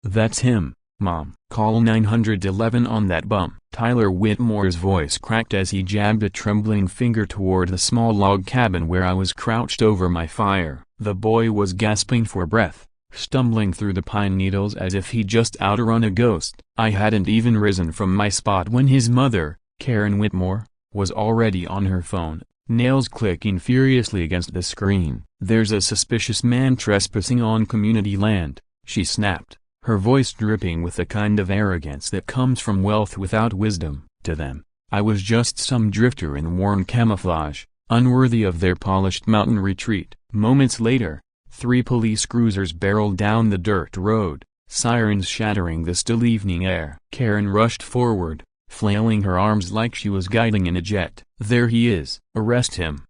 "That's him, Mom. Call 911 on that bum." Tyler Whitmore's voice cracked as he jabbed a trembling finger toward the small log cabin where I was crouched over my fire. The boy was gasping for breath, stumbling through the pine needles as if he'd just outrun a ghost. I hadn't even risen from my spot when his mother, Karen Whitmore, was already on her phone, nails clicking furiously against the screen. "There's a suspicious man trespassing on community land," she snapped, her voice dripping with the kind of arrogance that comes from wealth without wisdom. To them, I was just some drifter in worn camouflage, unworthy of their polished mountain retreat. Moments later, 3 police cruisers barreled down the dirt road, sirens shattering the still evening air. Karen rushed forward, flailing her arms like she was guiding in a jet. "There he is. Arrest him!"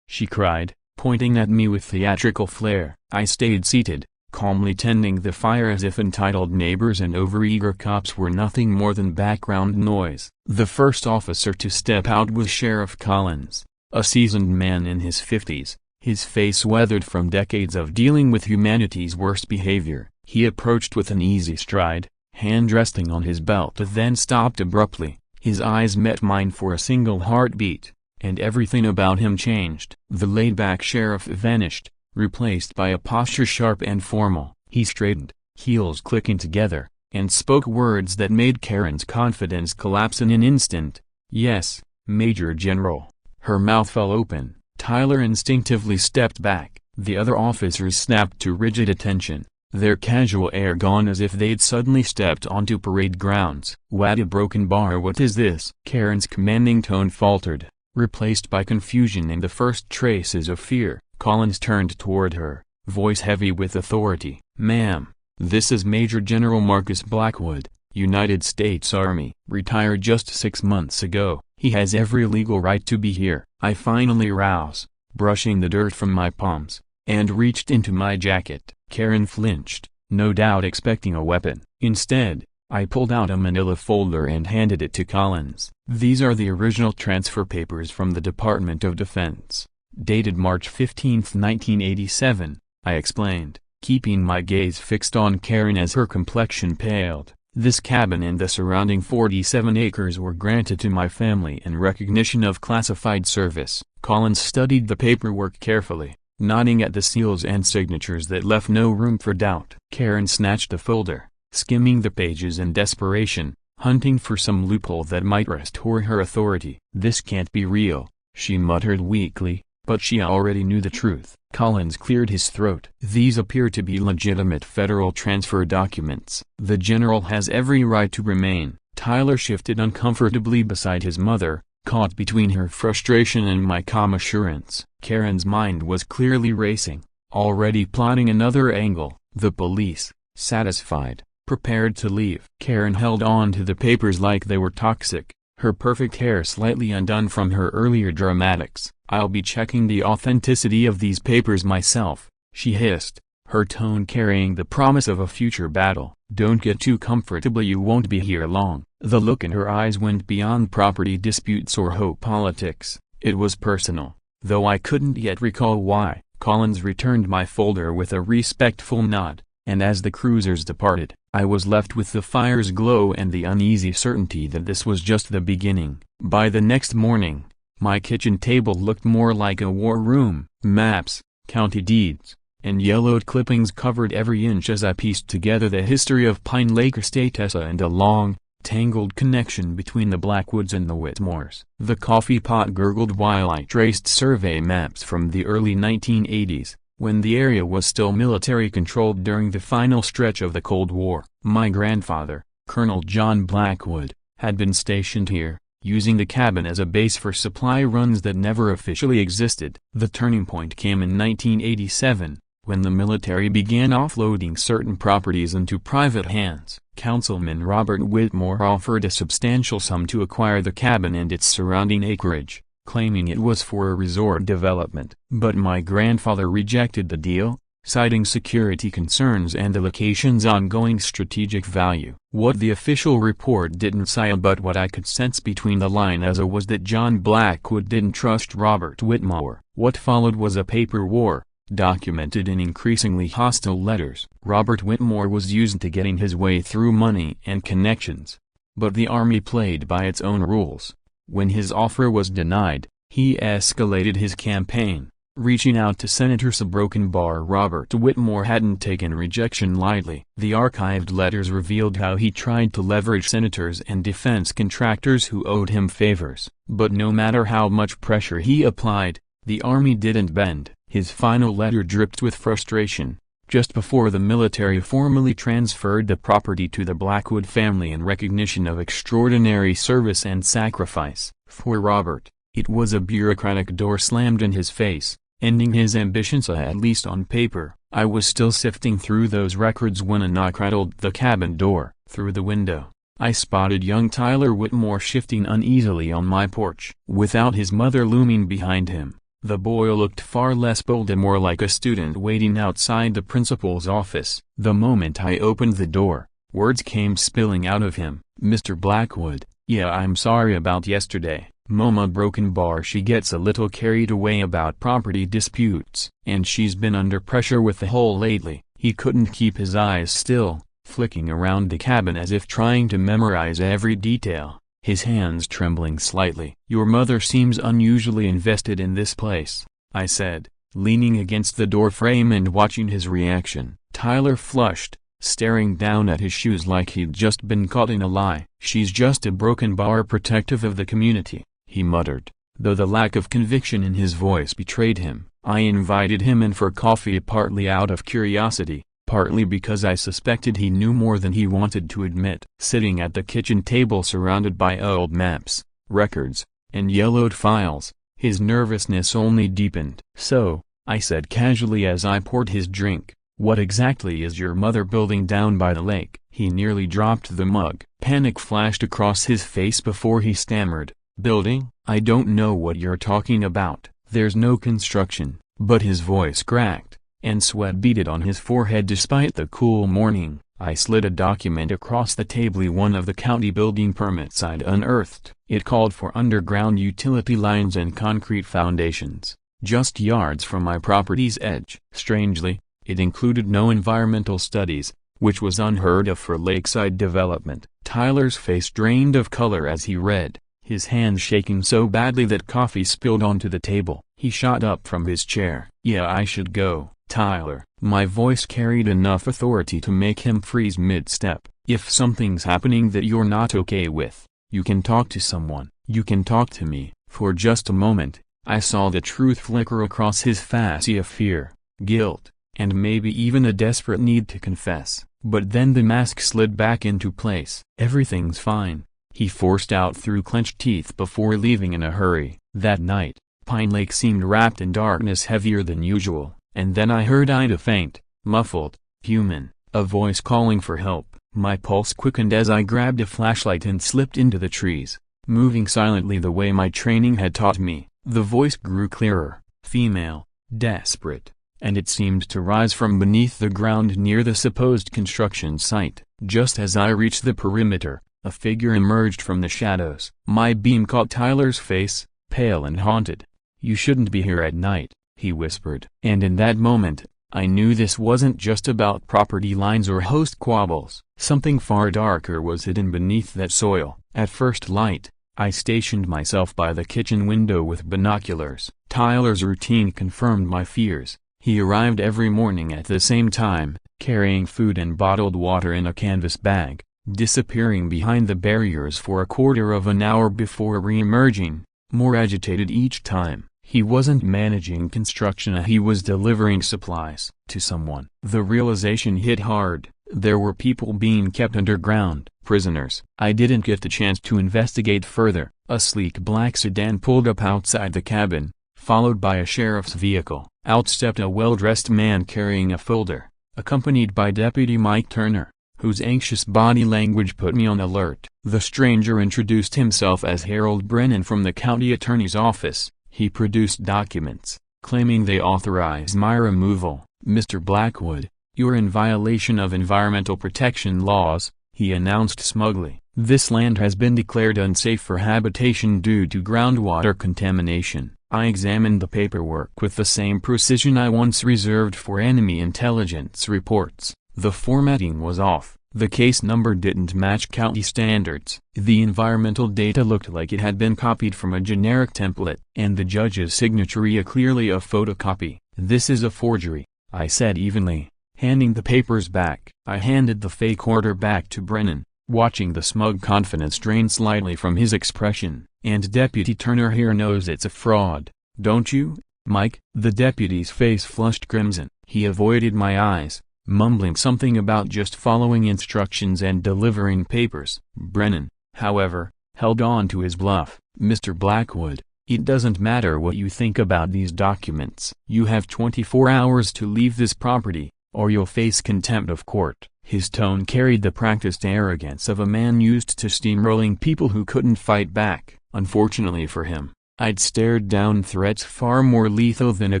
she cried, pointing at me with theatrical flair. I stayed seated, calmly tending the fire as if entitled neighbors and overeager cops were nothing more than background noise. The first officer to step out was Sheriff Collins, a seasoned man in his 50s, his face weathered from decades of dealing with humanity's worst behavior. He approached with an easy stride, hand resting on his belt, then stopped abruptly. His eyes met mine for a single heartbeat, and everything about him changed. The laid-back sheriff vanished, replaced by a posture sharp and formal. He straightened, heels clicking together, and spoke words that made Karen's confidence collapse in an instant. "Yes, Major General." Her mouth fell open. Tyler instinctively stepped back. The other officers snapped to rigid attention, their casual air gone as if they'd suddenly stepped onto parade grounds. "What a broken bar, what is this?" Karen's commanding tone faltered, replaced by confusion and the first traces of fear. Collins turned toward her, voice heavy with authority. "Ma'am, this is Major General Marcus Blackwood, United States Army, retired just 6 months ago. He has every legal right to be here." I finally rose, brushing the dirt from my palms, and reached into my jacket. Karen flinched, no doubt expecting a weapon. Instead, I pulled out a manila folder and handed it to Collins. "These are the original transfer papers from the Department of Defense, dated March 15, 1987, I explained, keeping my gaze fixed on Karen as her complexion paled. "This cabin and the surrounding 47 acres were granted to my family in recognition of classified service." Collins studied the paperwork carefully, nodding at the seals and signatures that left no room for doubt. Karen snatched the folder, skimming the pages in desperation, hunting for some loophole that might restore her authority. "This can't be real," she muttered weakly, but she already knew the truth. Collins cleared his throat. "These appear to be legitimate federal transfer documents. The general has every right to remain." Tyler shifted uncomfortably beside his mother, caught between her frustration and my calm assurance. Karen's mind was clearly racing, already plotting another angle. The police, satisfied, prepared to leave. Karen held on to the papers like they were toxic, her perfect hair slightly undone from her earlier dramatics. "I'll be checking the authenticity of these papers myself," she hissed, her tone carrying the promise of a future battle. "Don't get too comfortable, you won't be here long." The look in her eyes went beyond property disputes or hope politics. It was personal, though I couldn't yet recall why. Collins returned my folder with a respectful nod, and as the cruisers departed, I was left with the fire's glow and the uneasy certainty that this was just the beginning. By the next morning, my kitchen table looked more like a war room. Maps, county deeds, and yellowed clippings covered every inch as I pieced together the history of Pine Lake Estatesa and a long, tangled connection between the Blackwoods and the Whitmores. The coffee pot gurgled while I traced survey maps from the early 1980s, when the area was still military-controlled during the final stretch of the Cold War. My grandfather, Colonel John Blackwood, had been stationed here, using the cabin as a base for supply runs that never officially existed. The turning point came in 1987, when the military began offloading certain properties into private hands. Councilman Robert Whitmore offered a substantial sum to acquire the cabin and its surrounding acreage, claiming it was for a resort development. But my grandfather rejected the deal, citing security concerns and the location's ongoing strategic value. What the official report didn't say, but what I could sense between the lines was that John Blackwood didn't trust Robert Whitmore. What followed was a paper war, documented in increasingly hostile letters. Robert Whitmore was used to getting his way through money and connections. But the Army played by its own rules. When his offer was denied, he escalated his campaign, reaching out to Senator Sabrokenbar. Robert Whitmore hadn't taken rejection lightly. The archived letters revealed how he tried to leverage senators and defense contractors who owed him favors. But no matter how much pressure he applied, the Army didn't bend. His final letter dripped with frustration, just before the military formally transferred the property to the Blackwood family in recognition of extraordinary service and sacrifice. For Robert, it was a bureaucratic door slammed in his face, ending his ambitions, at least on paper. I was still sifting through those records when a knock rattled the cabin door. Through the window, I spotted young Tyler Whitmore shifting uneasily on my porch. Without his mother looming behind him, the boy looked far less bold and more like a student waiting outside the principal's office. The moment I opened the door, words came spilling out of him. "Mr. Blackwood, yeah, I'm sorry about yesterday. Mama Brokenbar, she gets a little carried away about property disputes, and she's been under pressure with the whole lately." He couldn't keep his eyes still, flicking around the cabin as if trying to memorize every detail, his hands trembling slightly. "Your mother seems unusually invested in this place," I said, leaning against the door frame and watching his reaction. Tyler flushed, staring down at his shoes like he'd just been caught in a lie. "She's just a Brokenbar protective of the community," he muttered, though the lack of conviction in his voice betrayed him. I invited him in for coffee, partly out of curiosity, partly because I suspected he knew more than he wanted to admit. Sitting at the kitchen table surrounded by old maps, records, and yellowed files, his nervousness only deepened. "So," I said casually as I poured his drink, "what exactly is your mother building down by the lake?" He nearly dropped the mug. Panic flashed across his face before he stammered, "Building? I don't know what you're talking about. There's no construction." But his voice cracked, and sweat beaded on his forehead despite the cool morning. I slid a document across the table. One of the county building permits I'd unearthed. It called for underground utility lines and concrete foundations, just yards from my property's edge. Strangely, it included no environmental studies, which was unheard of for lakeside development. Tyler's face drained of color as he read, his hands shaking so badly that coffee spilled onto the table. He shot up from his chair. "Yeah, I should go, Tyler." My voice carried enough authority to make him freeze mid-step. "If something's happening that you're not okay with, you can talk to someone. You can talk to me." For just a moment, I saw the truth flicker across his face, of fear, guilt, and maybe even a desperate need to confess. But then the mask slid back into place. "Everything's fine," he forced out through clenched teeth before leaving in a hurry. That night, Pine Lake seemed wrapped in darkness heavier than usual, and then I heard a faint, muffled, human, a voice calling for help. My pulse quickened as I grabbed a flashlight and slipped into the trees, moving silently the way my training had taught me. The voice grew clearer, female, desperate, and it seemed to rise from beneath the ground near the supposed construction site. Just as I reached the perimeter, a figure emerged from the shadows. My beam caught Tyler's face, pale and haunted. "You shouldn't be here at night," he whispered. And in that moment, I knew this wasn't just about property lines or host squabbles. Something far darker was hidden beneath that soil. At first light, I stationed myself by the kitchen window with binoculars. Tyler's routine confirmed my fears. He arrived every morning at the same time, carrying food and bottled water in a canvas bag, disappearing behind the barriers for a quarter of an hour before re-emerging, more agitated each time. He wasn't managing construction, he was delivering supplies to someone. The realization hit hard. There were people being kept underground, prisoners. I didn't get the chance to investigate further. A sleek black sedan pulled up outside the cabin, followed by a sheriff's vehicle. Out stepped a well-dressed man carrying a folder, accompanied by Deputy Mike Turner, whose anxious body language put me on alert. The stranger introduced himself as Harold Brennan from the county attorney's office. He produced documents, claiming they authorized my removal. "Mr. Blackwood, you're in violation of environmental protection laws," he announced smugly. "This land has been declared unsafe for habitation due to groundwater contamination." I examined the paperwork with the same precision I once reserved for enemy intelligence reports. The formatting was off. The case number didn't match county standards. The environmental data looked like it had been copied from a generic template, and the judge's signature clearly a photocopy. "This is a forgery," I said evenly, handing the papers back. I handed the fake order back to Brennan, watching the smug confidence drain slightly from his expression. "And Deputy Turner here knows it's a fraud, don't you, Mike?" The deputy's face flushed crimson. He avoided my eyes, mumbling something about just following instructions and delivering papers. Brennan, however, held on to his bluff. "Mr. Blackwood, it doesn't matter what you think about these documents. You have 24 hours to leave this property, or you'll face contempt of court." His tone carried the practiced arrogance of a man used to steamrolling people who couldn't fight back. Unfortunately for him, I'd stared down threats far more lethal than a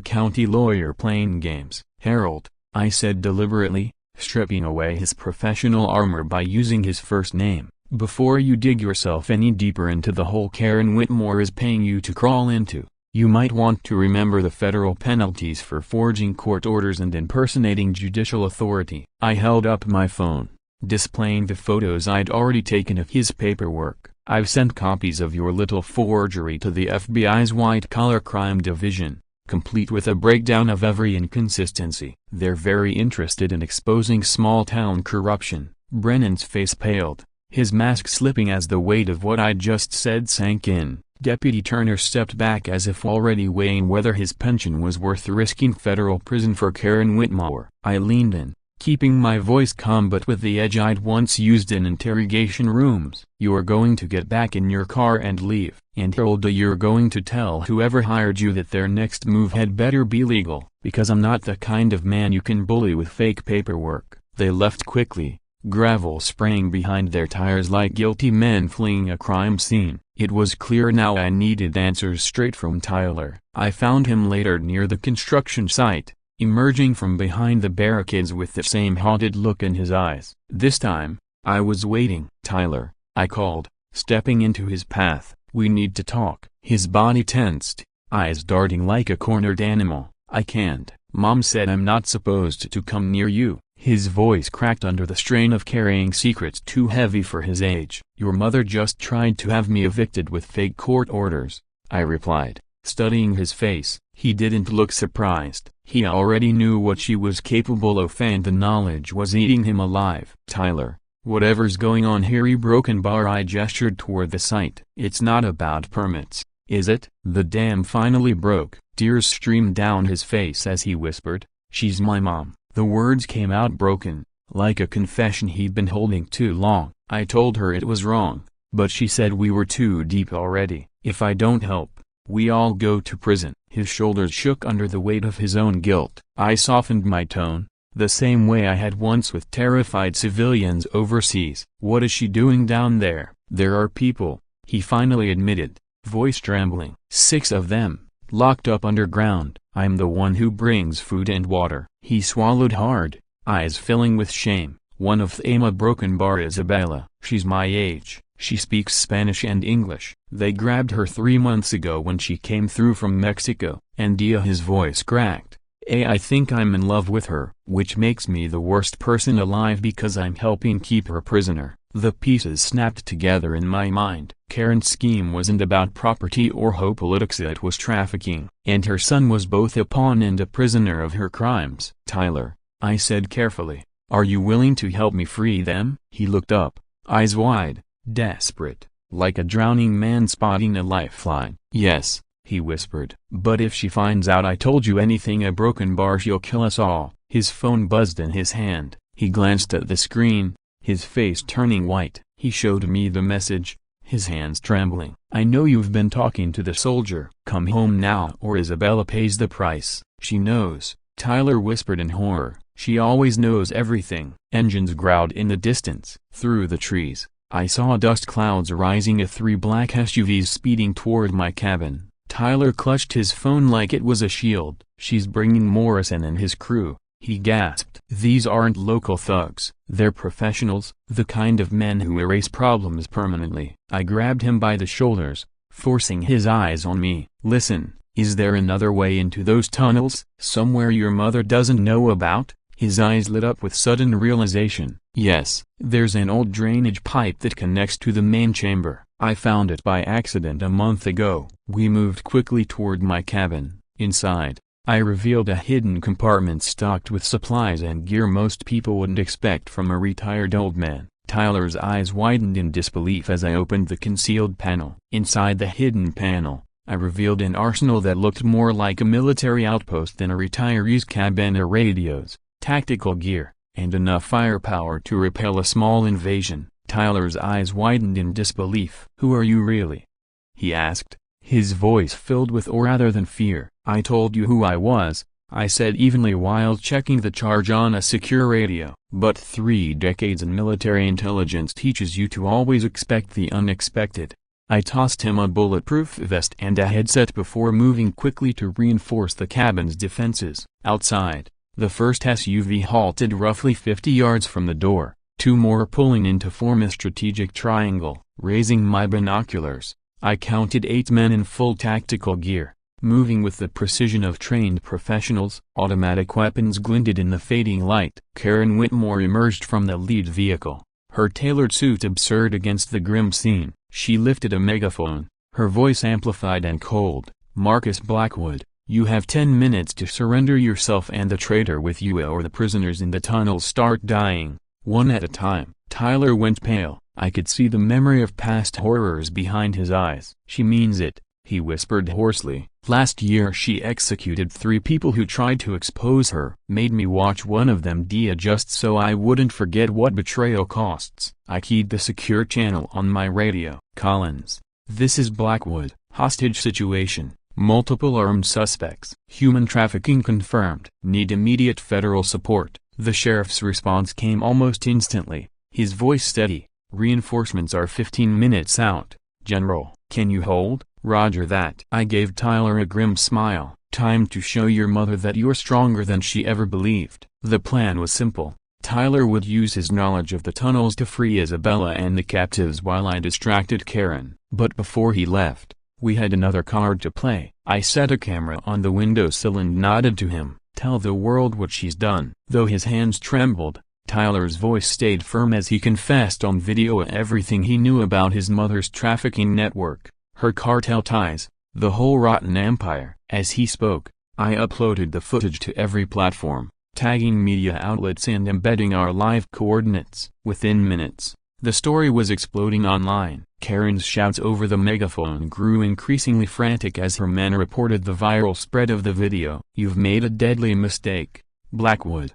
county lawyer playing games. "Harold," I said deliberately, stripping away his professional armor by using his first name, "before you dig yourself any deeper into the hole Karen Whitmore is paying you to crawl into, you might want to remember the federal penalties for forging court orders and impersonating judicial authority." I held up my phone, displaying the photos I'd already taken of his paperwork. "I've sent copies of your little forgery to the FBI's white-collar crime division, complete with a breakdown of every inconsistency. They're very interested in exposing small-town corruption." Brennan's face paled, his mask slipping as the weight of what I'd just said sank in. Deputy Turner stepped back as if already weighing whether his pension was worth risking federal prison for Karen Whitmore. I leaned in, keeping my voice calm but with the edge I'd once used in interrogation rooms. "You're going to get back in your car and leave. And Harold, you're going to tell whoever hired you that their next move had better be legal, because I'm not the kind of man you can bully with fake paperwork." They left quickly, gravel spraying behind their tires like guilty men fleeing a crime scene. It was clear now I needed answers straight from Tyler. I found him later near the construction site, emerging from behind the barricades with the same haunted look in his eyes. This time, I was waiting. "Tyler," I called, stepping into his path, "we need to talk." His body tensed, eyes darting like a cornered animal. "I can't. Mom said I'm not supposed to come near you." His voice cracked under the strain of carrying secrets too heavy for his age. "Your mother just tried to have me evicted with fake court orders," I replied, studying his face. He didn't look surprised. He already knew what she was capable of and the knowledge was eating him alive. "Tyler, whatever's going on here," he broken bar. I gestured toward the site. "It's not about permits, is it?" The dam finally broke. Tears streamed down his face as he whispered, "She's my mom." The words came out broken, like a confession he'd been holding too long. I told her it was wrong, but she said we were too deep already. "If I don't help, we all go to prison." His shoulders shook under the weight of his own guilt. I softened my tone, the same way I had once with terrified civilians overseas. "What is she doing down there?" "There are people," he finally admitted, voice trembling. "6 of them, locked up underground. I'm the one who brings food and water." He swallowed hard, eyes filling with shame. "One of them a broken bar, Isabella. She's my age. She speaks Spanish and English. They grabbed her 3 months ago when she came through from Mexico." "And his voice cracked. I think I'm in love with her, which makes me the worst person alive because I'm helping keep her prisoner." The pieces snapped together in my mind. Karen's scheme wasn't about property or hope politics, it was trafficking. And her son was both a pawn and a prisoner of her crimes. "Tyler," I said carefully, "are you willing to help me free them?" He looked up, eyes wide, desperate, like a drowning man spotting a lifeline. "Yes," he whispered. "But if she finds out I told you anything a broken bar, she'll kill us all." His phone buzzed in his hand. He glanced at the screen, his face turning white. He showed me the message, his hands trembling. "I know you've been talking to the soldier. Come home now or Isabella pays the price." "She knows," Tyler whispered in horror. "She always knows everything." Engines growled in the distance. Through the trees, I saw dust clouds rising, 3 black SUVs speeding toward my cabin. Tyler clutched his phone like it was a shield. "She's bringing Morrison and his crew," he gasped. "These aren't local thugs. They're professionals, the kind of men who erase problems permanently." I grabbed him by the shoulders, forcing his eyes on me. "Listen, Is there another way into those tunnels, somewhere your mother doesn't know about? His eyes lit up with sudden realization. Yes, there's an old drainage pipe that connects to the main chamber. I found it by accident a month ago. We moved quickly toward my cabin. Inside, I revealed a hidden compartment stocked with supplies and gear most people wouldn't expect from a retired old man. Tyler's eyes widened in disbelief as I opened the concealed panel. Inside the hidden panel, I revealed an arsenal that looked more like a military outpost than a retiree's cabin. Radios, tactical gear, and enough firepower to repel a small invasion. Tyler's eyes widened in disbelief. "Who are you really?" he asked, his voice filled with awe rather than fear. "I told you who I was," I said evenly while checking the charge on a secure radio. "But 3 decades in military intelligence teaches you to always expect the unexpected." I tossed him a bulletproof vest and a headset before moving quickly to reinforce the cabin's defenses. Outside, the first SUV halted roughly 50 yards from the door, 2 more pulling in to form a strategic triangle. Raising my binoculars, I counted 8 men in full tactical gear, moving with the precision of trained professionals. Automatic weapons glinted in the fading light. Karen Whitmore emerged from the lead vehicle, her tailored suit absurd against the grim scene. She lifted a megaphone, her voice amplified and cold. "Marcus Blackwood, you have 10 minutes to surrender yourself and the traitor with you, or the prisoners in the tunnels start dying, one at a time." Tyler went pale. I could see the memory of past horrors behind his eyes. "She means it," he whispered hoarsely. "Last year she executed 3 people who tried to expose her. Made me watch one of them die just so I wouldn't forget what betrayal costs." I keyed the secure channel on my radio. "Collins, this is Blackwood. Hostage situation. Multiple armed suspects. Human trafficking confirmed. Need immediate federal support." The sheriff's response came almost instantly, his voice steady. "Reinforcements are 15 minutes out, General. Can you hold?" "Roger that." I gave Tyler a grim smile. "Time to show your mother that you're stronger than she ever believed." The plan was simple. Tyler would use his knowledge of the tunnels to free Isabella and the captives while I distracted Karen. But before he left, we had another card to play. I set a camera on the windowsill and nodded to him. "Tell the world what she's done." Though his hands trembled, Tyler's voice stayed firm as he confessed on video everything he knew about his mother's trafficking network, her cartel ties, the whole rotten empire. As he spoke, I uploaded the footage to every platform, tagging media outlets and embedding our live coordinates. Within minutes, the story was exploding online. Karen's shouts over the megaphone grew increasingly frantic as her men reported the viral spread of the video. "You've made a deadly mistake, Blackwood,"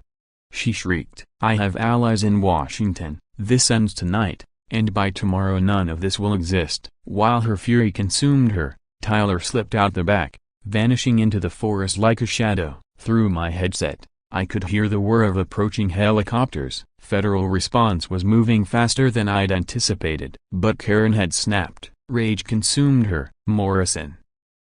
she shrieked. "I have allies in Washington. This ends tonight, and by tomorrow none of this will exist." While her fury consumed her, Tyler slipped out the back, vanishing into the forest like a shadow. Through my headset, I could hear the whir of approaching helicopters. Federal response was moving faster than I'd anticipated. But Karen had snapped. Rage consumed her. "Morrison!"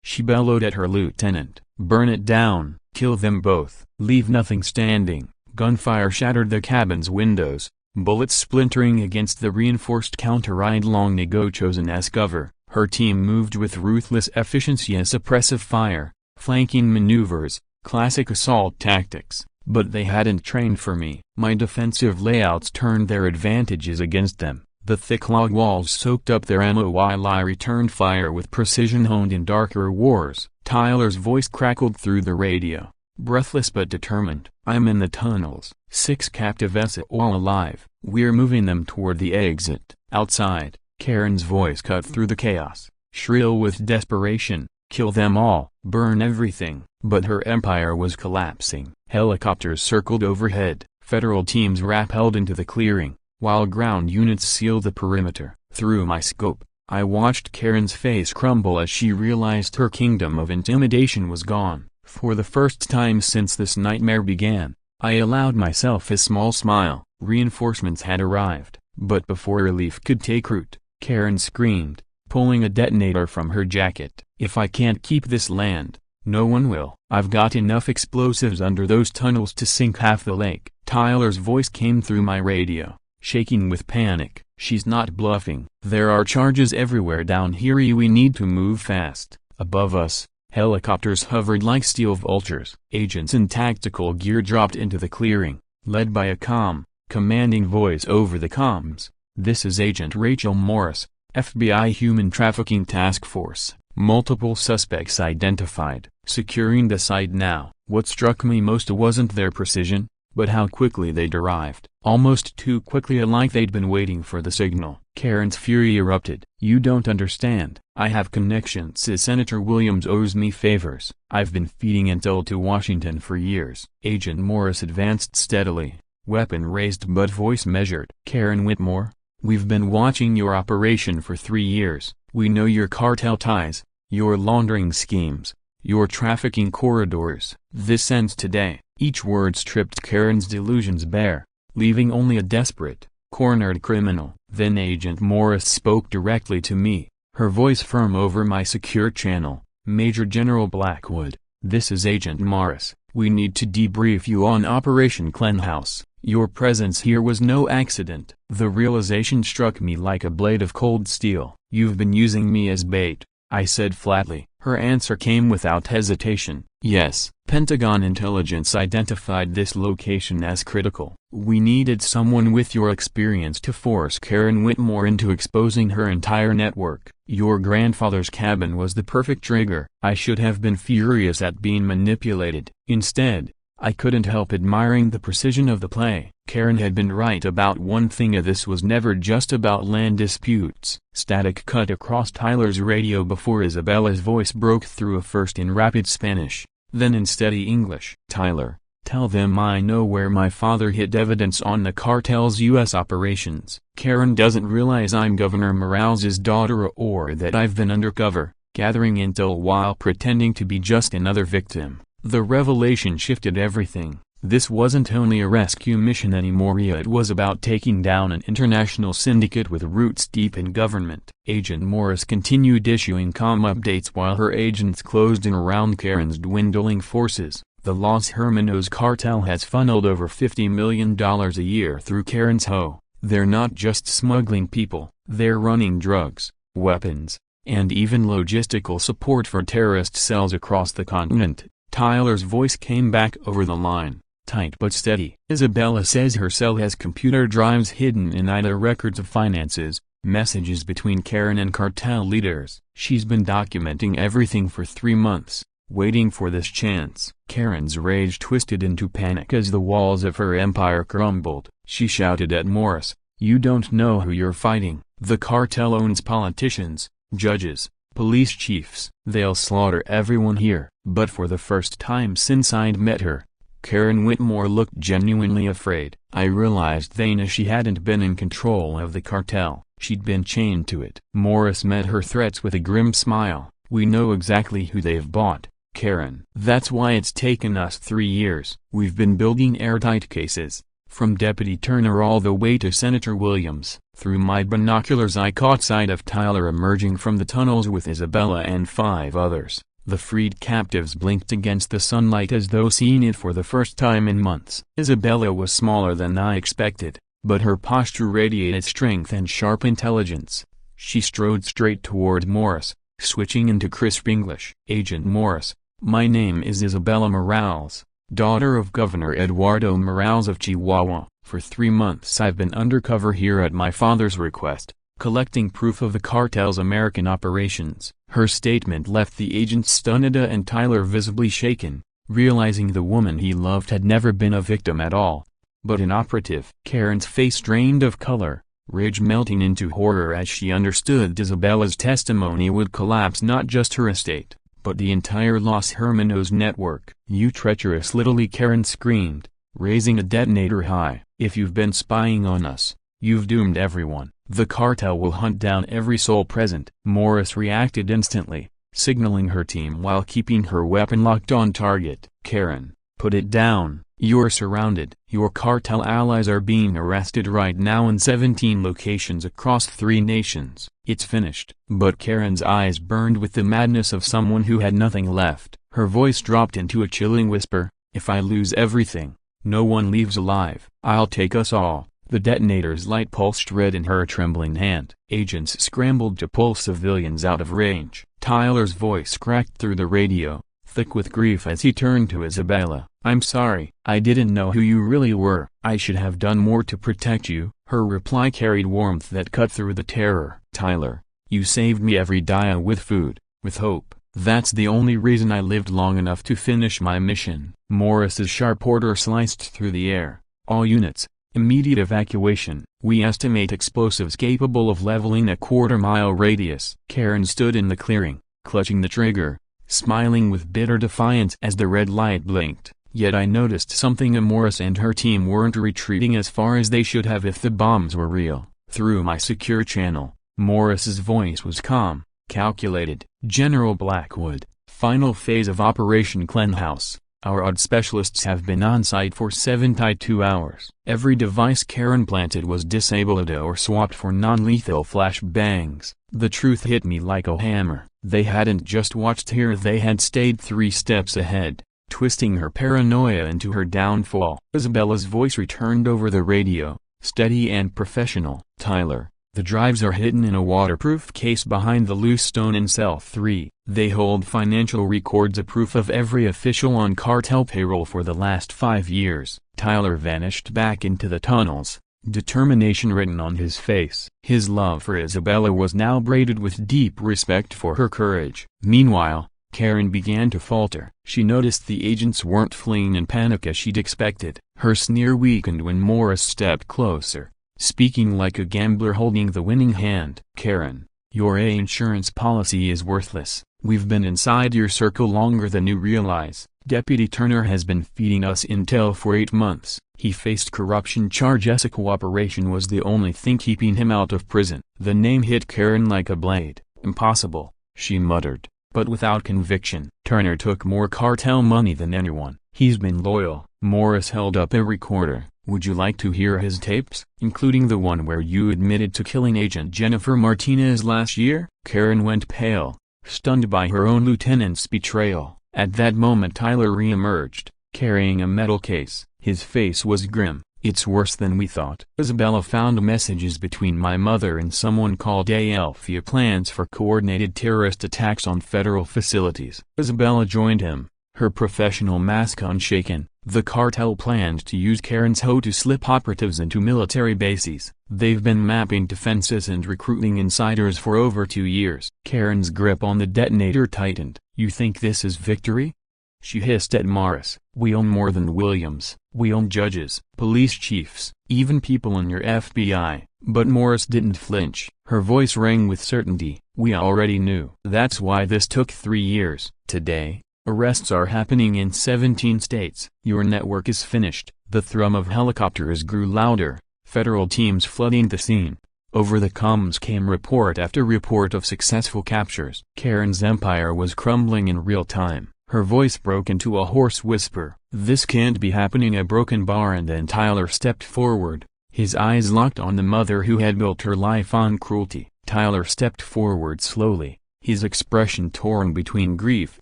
she bellowed at her lieutenant. "Burn it down. Kill them both. Leave nothing standing." Gunfire shattered the cabin's windows, bullets splintering against the reinforced counter-ride Long ago chosen as cover. Her team moved with ruthless efficiency and suppressive fire, flanking maneuvers, classic assault tactics. But they hadn't trained for me. My defensive layouts turned their advantages against them. The thick log walls soaked up their ammo while I returned fire with precision honed in darker wars. Tyler's voice crackled through the radio, breathless but determined. "I'm in the tunnels. 6 captives all alive. We're moving them toward the exit." Outside, Karen's voice cut through the chaos, shrill with desperation. "Kill them all. Burn everything." But her empire was collapsing. Helicopters circled overhead. Federal teams rappelled into the clearing, while ground units sealed the perimeter. Through my scope, I watched Karen's face crumble as she realized her kingdom of intimidation was gone. For the first time since this nightmare began, I allowed myself a small smile. Reinforcements had arrived. But before relief could take root, Karen screamed, pulling a detonator from her jacket. "If I can't keep this land, no one will. I've got enough explosives under those tunnels to sink half the lake." Tyler's voice came through my radio, shaking with panic. "She's not bluffing. There are charges everywhere down here. We need to move fast." Above us, Helicopters hovered like steel vultures. Agents in tactical gear dropped into the clearing, led by a calm, commanding voice over the comms. "This is Agent Rachel Morris, FBI Human Trafficking Task Force. Multiple suspects identified. Securing the site now." What struck me most wasn't their precision, but how quickly they'd arrived. Almost too quickly, like they'd been waiting for the signal. Karen's fury erupted. "You don't understand. I have connections. Senator Williams owes me favors. I've been feeding intel to Washington for years." Agent Morris advanced steadily, weapon raised but voice measured. "Karen Whitmore, we've been watching your operation for 3 years. We know your cartel ties, your laundering schemes, your trafficking corridors. This ends today." Each word stripped Karen's delusions bare, leaving only a desperate, cornered criminal. Then Agent Morris spoke directly to me, her voice firm over my secure channel. "Major General Blackwood, this is Agent Morris. We need to debrief you on Operation Cleanhouse. Your presence here was no accident." The realization struck me like a blade of cold steel. "You've been using me as bait," I said flatly. Her answer came without hesitation. "Yes, Pentagon intelligence identified this location as critical. We needed someone with your experience to force Karen Whitmore into exposing her entire network. Your grandfather's cabin was the perfect trigger." I should have been furious at being manipulated. Instead, I couldn't help admiring the precision of the play. Karen had been right about one thing: this was never just about land disputes. Static cut across Tyler's radio before Isabella's voice broke through, first in rapid Spanish, then in steady English. "Tyler, tell them I know where my father hid evidence on the cartel's U.S. operations. Karen doesn't realize I'm Governor Morales's daughter, or that I've been undercover, gathering intel while pretending to be just another victim." The revelation shifted everything. This wasn't only a rescue mission anymore, it was about taking down an international syndicate with roots deep in government. Agent Morris continued issuing comm updates while her agents closed in around Karen's dwindling forces. "The Los Hermanos cartel has funneled over $50 million a year through Karen's hoe. They're not just smuggling people, they're running drugs, weapons, and even logistical support for terrorist cells across the continent." Tyler's voice came back over the line, tight but steady. "Isabella says her cell has computer drives hidden in either records of finances, messages between Karen and cartel leaders. She's been documenting everything for 3 months, waiting for this chance." Karen's rage twisted into panic as the walls of her empire crumbled. She shouted at Morris, "You don't know who you're fighting. The cartel owns politicians, judges, police chiefs. They'll slaughter everyone here." But for the first time since I'd met her, Karen Whitmore looked genuinely afraid. I realized then she hadn't been in control of the cartel, she'd been chained to it. Morris met her threats with a grim smile. "We know exactly who they've bought, Karen. That's why it's taken us 3 years. We've been building airtight cases, from Deputy Turner all the way to Senator Williams." Through my binoculars I caught sight of Tyler emerging from the tunnels with Isabella and 5 others. The freed captives blinked against the sunlight as though seeing it for the first time in months. Isabella was smaller than I expected, but her posture radiated strength and sharp intelligence. She strode straight toward Morris, switching into crisp English. "Agent Morris, my name is Isabella Morales, daughter of Governor Eduardo Morales of Chihuahua. For 3 months I've been undercover here at my father's request, collecting proof of the cartel's American operations." Her statement left the agents stunned and Tyler visibly shaken, realizing the woman he loved had never been a victim at all, but an operative. Karen's face drained of color, rage melting into horror as she understood Isabella's testimony would collapse not just her estate, but the entire Los Hermanos network. "You treacherous little," Karen screamed, raising a detonator high. "If you've been spying on us, you've doomed everyone. The cartel will hunt down every soul present." Morris reacted instantly, signaling her team while keeping her weapon locked on target. "Karen, put it down. You're surrounded. Your cartel allies are being arrested right now in 17 locations across 3 nations. It's finished." But Karen's eyes burned with the madness of someone who had nothing left. Her voice dropped into a chilling whisper, "If I lose everything, no one leaves alive. I'll take us all." The detonator's light pulsed red in her trembling hand. Agents scrambled to pull civilians out of range. Tyler's voice cracked through the radio, thick with grief as he turned to Isabella. "I'm sorry, I didn't know who you really were. I should have done more to protect you." Her reply carried warmth that cut through the terror. "Tyler, you saved me every day, with food, with hope. That's the only reason I lived long enough to finish my mission." Morris's sharp order sliced through the air. "All units, immediate evacuation. We estimate explosives capable of leveling a quarter-mile radius." Karen stood in the clearing, clutching the trigger, smiling with bitter defiance as the red light blinked. "Yet I noticed something. Morris and her team weren't retreating as far as they should have if the bombs were real." Through my secure channel, Morris's voice was calm, calculated. "General Blackwood, final phase of Operation Cleanhouse. Our odd specialists have been on site for 72 hours. Every device Karen planted was disabled or swapped for non-lethal flashbangs." The truth hit me like a hammer. They hadn't just watched here, they had stayed 3 steps ahead, twisting her paranoia into her downfall. Isabella's voice returned over the radio, steady and professional. "Tyler, the drives are hidden in a waterproof case behind the loose stone in cell 3. They hold financial records, a proof of every official on cartel payroll for the last 5 years." Tyler vanished back into the tunnels, determination written on his face. His love for Isabella was now braided with deep respect for her courage. Meanwhile, Karen began to falter. She noticed the agents weren't fleeing in panic as she'd expected. Her sneer weakened when Morris stepped closer, speaking like a gambler holding the winning hand. "Karen, your insurance policy is worthless. We've been inside your circle longer than you realize. Deputy Turner has been feeding us intel for 8 months. He faced corruption charges. Cooperation was the only thing keeping him out of prison." The name hit Karen like a blade. "Impossible," she muttered, but without conviction. "Turner took more cartel money than anyone. He's been loyal." Morris held up a recorder. "Would you like to hear his tapes, including the one where you admitted to killing Agent Jennifer Martinez last year?" Karen went pale, stunned by her own lieutenant's betrayal. At that moment Tyler re-emerged, carrying a metal case. His face was grim. "It's worse than we thought. Isabella found messages between my mother and someone called Althea, plans for coordinated terrorist attacks on federal facilities." Isabella joined him, her professional mask unshaken. "The cartel planned to use Karen's hoe to slip operatives into military bases. They've been mapping defenses and recruiting insiders for over 2 years." Karen's grip on the detonator tightened. "You think this is victory?" she hissed at Morris. "We own more than Williams. We own judges, police chiefs, even people in your FBI." But Morris didn't flinch. Her voice rang with certainty. "We already knew. That's why this took 3 years. Today, arrests are happening in 17 states. Your network is finished." The thrum of helicopters grew louder, federal teams flooding the scene. Over the comms came report after report of successful captures. Karen's empire was crumbling in real time. Her voice broke into a hoarse whisper. "This can't be happening." A broken bar, and then Tyler stepped forward, his eyes locked on the mother who had built her life on cruelty. Tyler stepped forward slowly, his expression torn between grief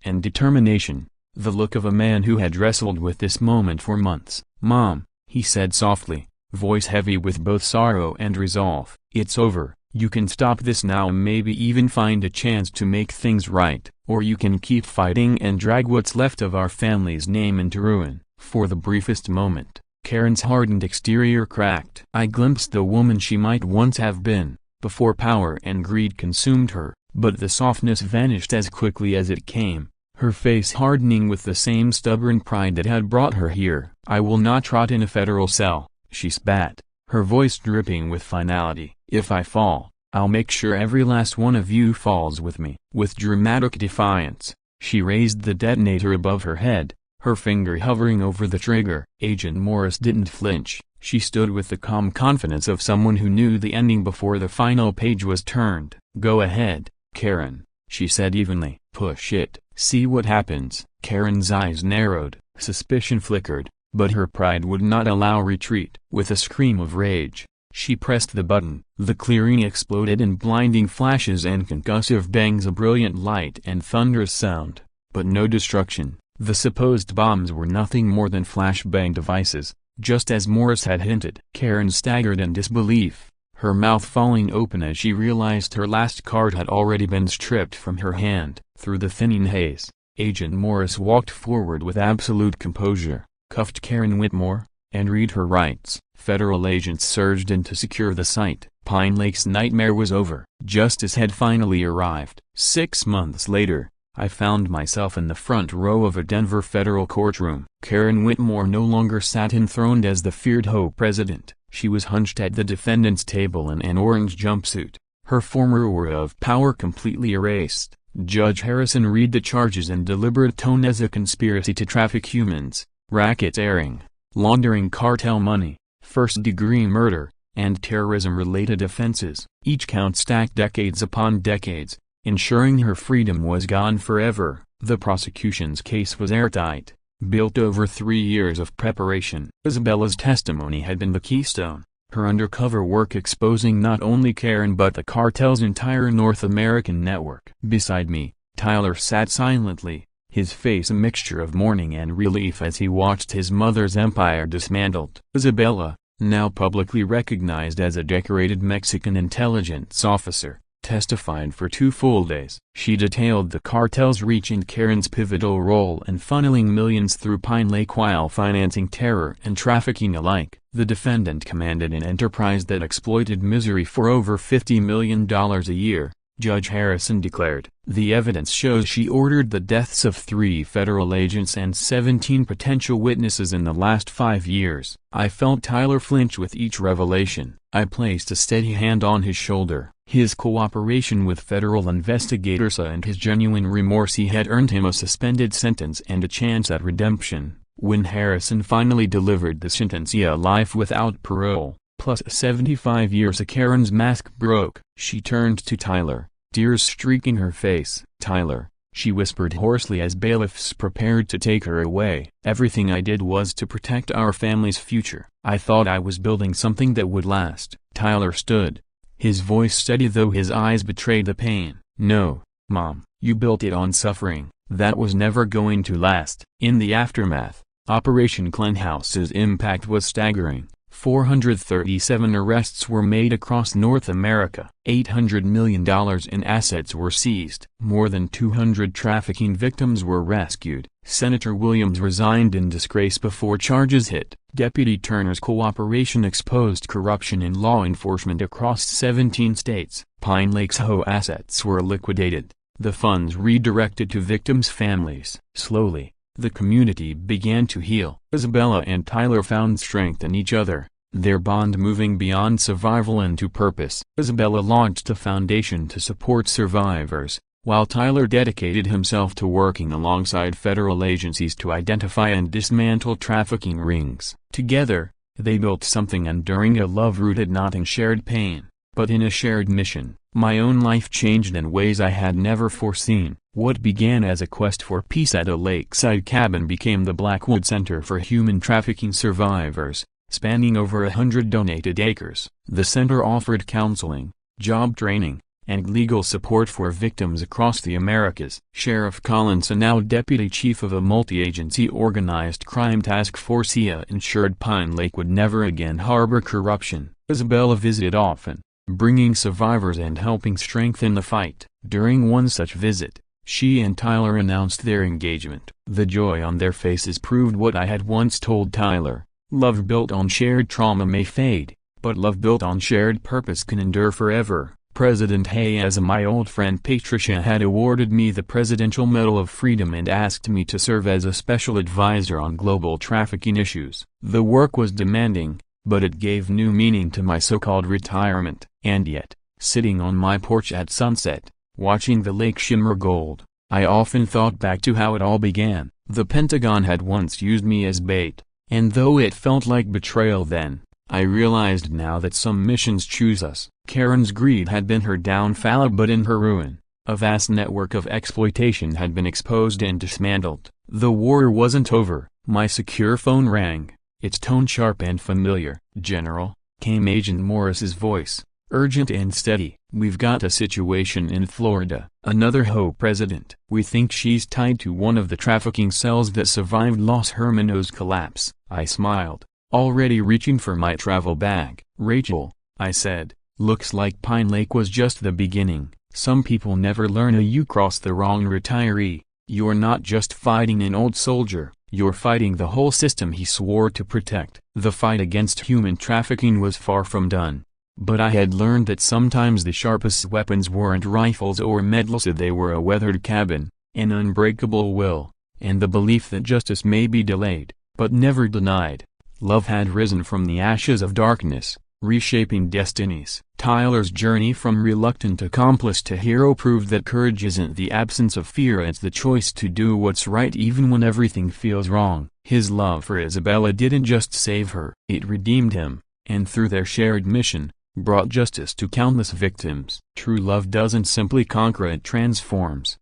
and determination, the look of a man who had wrestled with this moment for months. "Mom," he said softly, voice heavy with both sorrow and resolve, "it's over. You can stop this now, maybe even find a chance to make things right, or you can keep fighting and drag what's left of our family's name into ruin." For the briefest moment, Karen's hardened exterior cracked. I glimpsed the woman she might once have been, before power and greed consumed her, but the softness vanished as quickly as it came, her face hardening with the same stubborn pride that had brought her here. "I will not rot in a federal cell," she spat, her voice dripping with finality. "If I fall, I'll make sure every last one of you falls with me." With dramatic defiance, she raised the detonator above her head, her finger hovering over the trigger. Agent Morris didn't flinch. She stood with the calm confidence of someone who knew the ending before the final page was turned. "Go ahead, Karen," she said evenly. "Push it. See what happens." Karen's eyes narrowed, suspicion flickered, but her pride would not allow retreat. With a scream of rage, she pressed the button. The clearing exploded in blinding flashes and concussive bangs, a brilliant light and thunderous sound, but no destruction. The supposed bombs were nothing more than flashbang devices, just as Morris had hinted. Karen staggered in disbelief, her mouth falling open as she realized her last card had already been stripped from her hand. Through the thinning haze, Agent Morris walked forward with absolute composure, cuffed Karen Whitmore, and read her rights. Federal agents surged in to secure the site. Pine Lake's nightmare was over. Justice had finally arrived. 6 months later, I found myself in the front row of a Denver federal courtroom. Karen Whitmore no longer sat enthroned as the feared president. She was hunched at the defendant's table in an orange jumpsuit, her former aura of power completely erased. Judge Harrison read the charges in deliberate tone as a conspiracy to traffic humans, racketeering, laundering cartel money, first-degree murder, and terrorism-related offenses. Each count stacked decades upon decades, ensuring her freedom was gone forever. The prosecution's case was airtight, built over 3 years of preparation. Isabella's testimony had been the keystone, her undercover work exposing not only Karen but the cartel's entire North American network. Beside me, Tyler sat silently, his face a mixture of mourning and relief as he watched his mother's empire dismantled. Isabella, now publicly recognized as a decorated Mexican intelligence officer, testified for 2 full days. She detailed the cartel's reach and Karen's pivotal role in funneling millions through Pine Lake while financing terror and trafficking alike. The defendant commanded an enterprise that exploited misery for over $50 million a year, Judge Harrison declared. The evidence shows she ordered the deaths of 3 federal agents and 17 potential witnesses in the last 5 years. I felt Tyler flinch with each revelation. I placed a steady hand on his shoulder. His cooperation with federal investigators and his genuine remorse had earned him a suspended sentence and a chance at redemption. When Harrison finally delivered the sentence, a life without parole, plus 75 years, Karen's mask broke. She turned to Tyler, tears streaking her face. "Tyler," she whispered hoarsely as bailiffs prepared to take her away. "Everything I did was to protect our family's future. I thought I was building something that would last." Tyler stood, his voice steady though his eyes betrayed the pain. "No, Mom, you built it on suffering. That was never going to last." In the aftermath, Operation Cleanhouse's impact was staggering. 437 arrests were made across North America. $800 million in assets were seized. More than 200 trafficking victims were rescued. Senator Williams resigned in disgrace before charges hit. Deputy Turner's cooperation exposed corruption in law enforcement across 17 states. Pine Lake's assets were liquidated, the funds redirected to victims' families. Slowly, the community began to heal. Isabella and Tyler found strength in each other, their bond moving beyond survival into purpose. Isabella launched a foundation to support survivors, while Tyler dedicated himself to working alongside federal agencies to identify and dismantle trafficking rings. Together, they built something enduring, a love rooted not in shared pain, but in a shared mission. My own life changed in ways I had never foreseen. What began as a quest for peace at a lakeside cabin became the Blackwood Center for Human Trafficking Survivors, spanning over 100 donated acres. The center offered counseling, job training, and legal support for victims across the Americas. Sheriff Collinson, now deputy chief of a multi-agency organized crime task force, ensured Pine Lake would never again harbor corruption. Isabella visited often, bringing survivors and helping strengthen the fight. During one such visit, she and Tyler announced their engagement. The joy on their faces proved what I had once told Tyler: love built on shared trauma may fade, but love built on shared purpose can endure forever. President Hayes, my old friend Patricia, had awarded me the Presidential Medal of Freedom and asked me to serve as a special advisor on global trafficking issues. The work was demanding, but it gave new meaning to my so-called retirement. And yet, sitting on my porch at sunset, watching the lake shimmer gold, I often thought back to how it all began. The Pentagon had once used me as bait, and though it felt like betrayal then, I realized now that some missions choose us. Karen's greed had been her downfall, but in her ruin, a vast network of exploitation had been exposed and dismantled. The war wasn't over. My secure phone rang, its tone sharp and familiar. "General," came Agent Morris's voice, urgent and steady. "We've got a situation in Florida. Another president. We think she's tied to one of the trafficking cells that survived Los Hermanos collapse." I smiled, already reaching for my travel bag. "Rachel," I said, Looks like Pine Lake was just the beginning. Some people never learn you cross the wrong retiree. You're not just fighting an old soldier, you're fighting the whole system he swore to protect. The fight against human trafficking was far from done. But I had learned that sometimes the sharpest weapons weren't rifles or medals, they were a weathered cabin, an unbreakable will, and the belief that justice may be delayed, but never denied. Love had risen from the ashes of darkness, reshaping destinies. Tyler's journey from reluctant accomplice to hero proved that courage isn't the absence of fear, it's the choice to do what's right even when everything feels wrong. His love for Isabella didn't just save her, it redeemed him, and through their shared mission, brought justice to countless victims. True love doesn't simply conquer, it transforms.